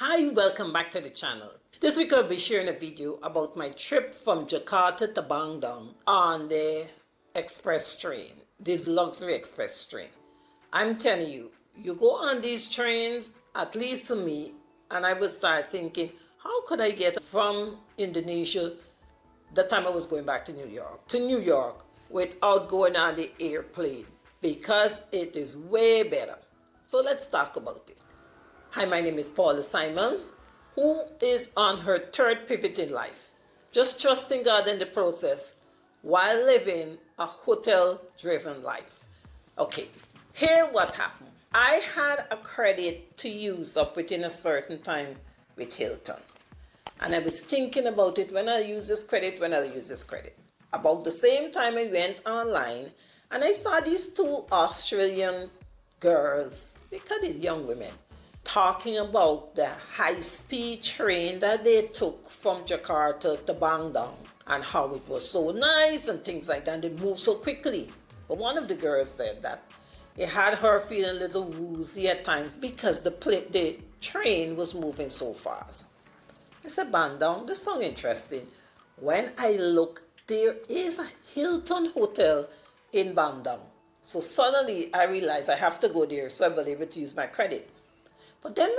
Hi, welcome back to the channel. This week I'll be sharing a video about my trip from Jakarta to Bandung on the express train, this luxury express train. I'm telling you, you go on these trains, at least for me, and I would start thinking, how could I get from Indonesia, the time I was going back to New York, without going on the airplane? Because it is way better. So let's talk about it. Hi, my name is Paula Simon, who is on her third pivot in life, just trusting God in the process while living a hotel-driven life. Okay, here what happened. I had a credit to use up within a certain time with Hilton. And I was thinking about it, when I'll use this credit. About the same time I went online and I saw these two Australian girls, because they're young women, talking about the high-speed train that they took from Jakarta to Bandung and how it was so nice and things like that. And they moved so quickly. But one of the girls said that it had her feeling a little woozy at times because the train was moving so fast. I said, Bandung, this sounds interesting. When I look, there is a Hilton hotel in Bandung. So suddenly I realized I have to go there so I'll be able to use my credit. But then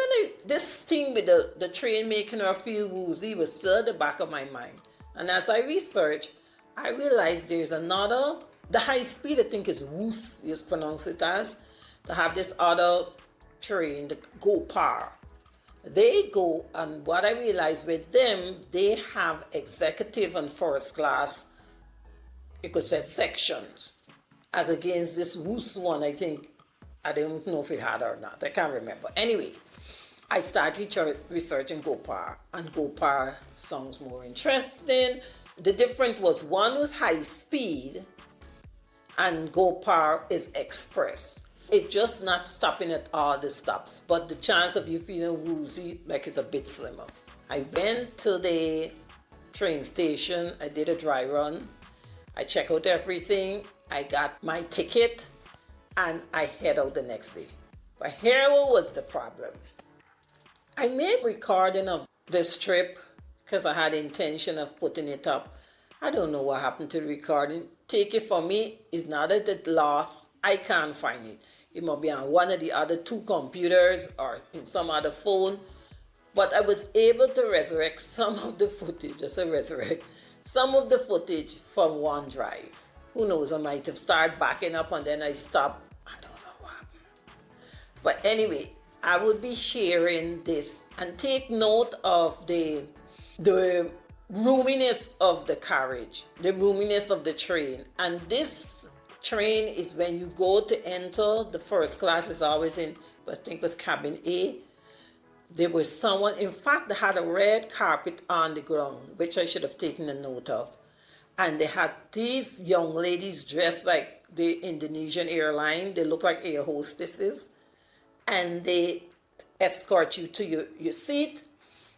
this thing with the train making her feel woozy was still at the back of my mind. And as I researched, I realized there's another, the high speed, I think is Woos, you pronounce it as, to have this other train, the Go Par. They go, and what I realized with them, they have executive and first class, you could say, sections. As against this Woos one, I think, I don't know if it had or not. I can't remember. Anyway, I started researching GoPar, and GoPar sounds more interesting. The difference was one was high speed, and GoPar is express. It's just not stopping at all the stops, but the chance of you feeling woozy, like, is a bit slimmer. I went to the train station. I did a dry run. I checked out everything. I got my ticket. And I head out the next day. But here was the problem. I made recording of this trip because I had the intention of putting it up. I don't know what happened to the recording. Take it from me, it's not that it lost. I can't find it. It might be on one of the other two computers or in some other phone. But I was able to resurrect some of the footage. Some of the footage from OneDrive. Who knows, I might have started backing up and then I stopped. I don't know what happened. But anyway, I would be sharing this, and take note of the roominess of the carriage, the roominess of the train. And this train is when you go to enter, the first class is always in, I think it was cabin A. There was someone, in fact, they had a red carpet on the ground, which I should have taken a note of. And they had these young ladies dressed like the Indonesian airline. They look like air hostesses. And they escort you to your seat.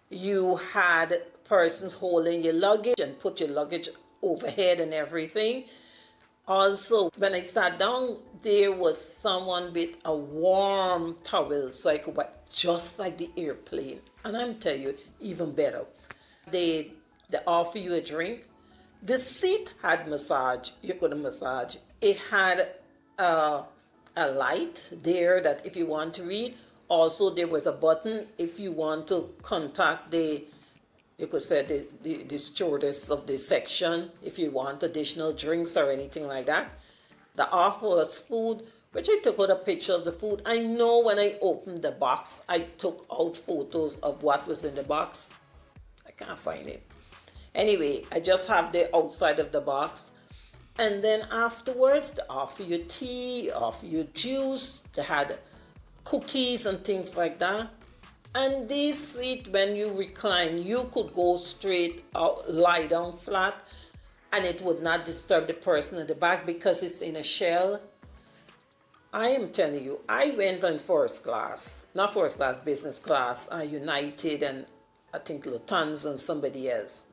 You had persons holding your luggage and put your luggage overhead and everything. Also, when I sat down, there was someone with a warm towel, so I could wipe, just like the airplane. And I'm telling you, even better. They offer you a drink. The seat had massage. You could massage. It had a light there that if you want to read. Also, there was a button if you want to contact the stewardess of the section, if you want additional drinks or anything like that. The offer was food, which I took out a picture of the food. I know when I opened the box, I took out photos of what was in the box. I can't find it. Anyway, I just have the outside of the box. And then afterwards, they offer you tea, offer you juice. They had cookies and things like that. And this seat, when you recline, you could go straight out, lie down flat, and it would not disturb the person in the back because it's in a shell. I am telling you, I went on first class, not first class, business class, United and I think Lufthansa and somebody else.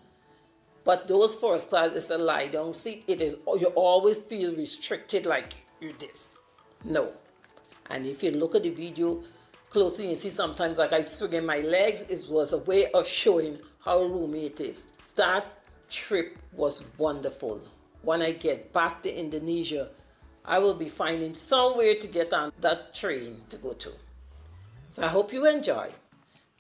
But those first class is a lie down seat. It is, you always feel restricted like you this. No. And if you look at the video, closely, you see sometimes like I swing in my legs. It was a way of showing how roomy it is. That trip was wonderful. When I get back to Indonesia, I will be finding somewhere to get on that train to go to. So I hope you enjoy.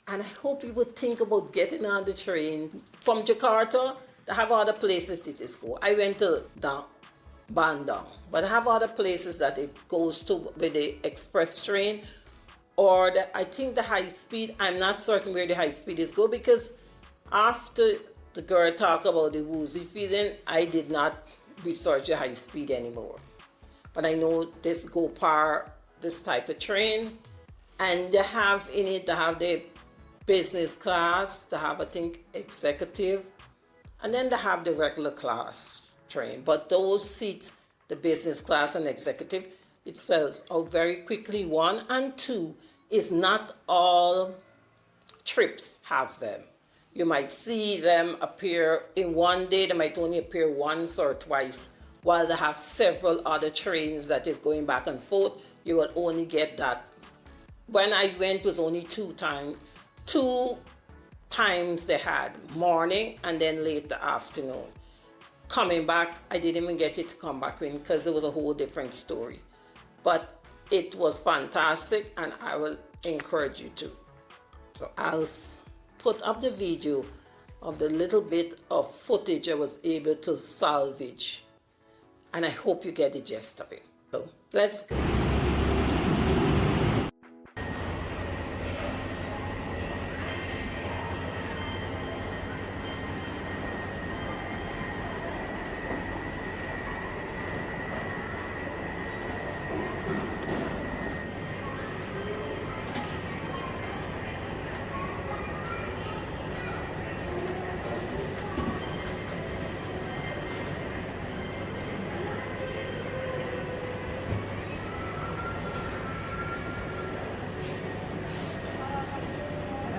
And I hope you would think about getting on the train from Jakarta. They have other places to just go. I went to Bandung, but I have other places that it goes to with the express train or I think the high speed. I'm not certain where the high speed is go because after the girl talked about the woozy feeling, I did not research the high speed anymore. But I know this GoPar, this type of train, and they have in it, they have the business class, they have I think executive, and then they have the regular class train. But those seats, the business class and executive, it sells out very quickly. 1 and 2 is not all trips have them. You might see them appear in one day, they might only appear once or twice, while they have several other trains that is going back and forth. You will only get that. When I went was only 2 times they had, morning and then late the afternoon. Coming back, I didn't even get it to come back in because it was a whole different story. But it was fantastic and I will encourage you to. So I'll put up the video of the little bit of footage I was able to salvage. And I hope you get the gist of it. So let's go.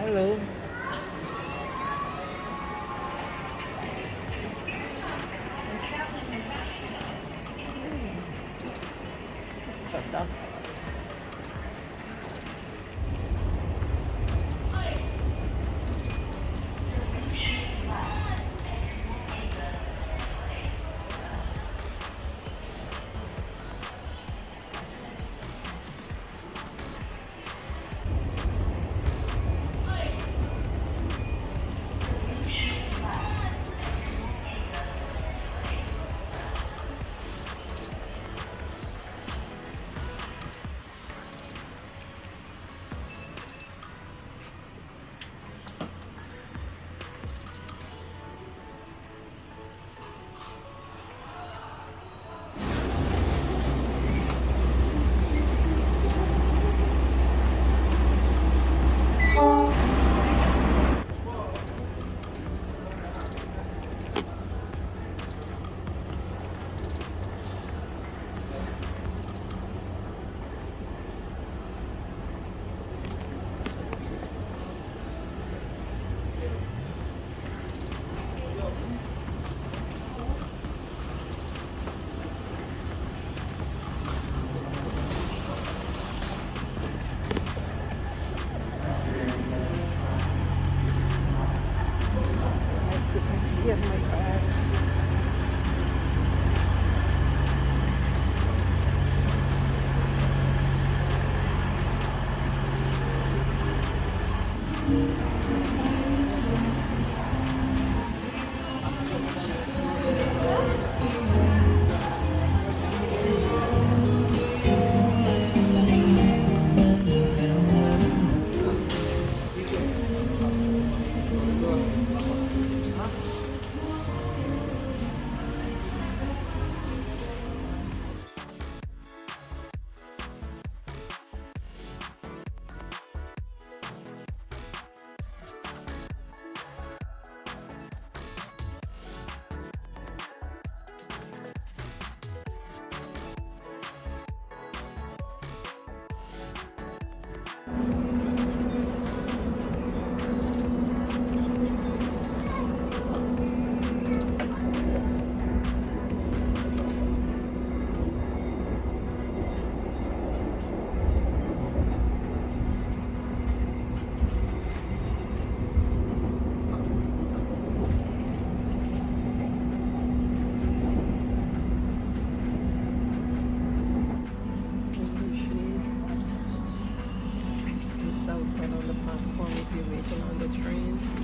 Hello. Sedap. outside on the platform if you're waiting on the train.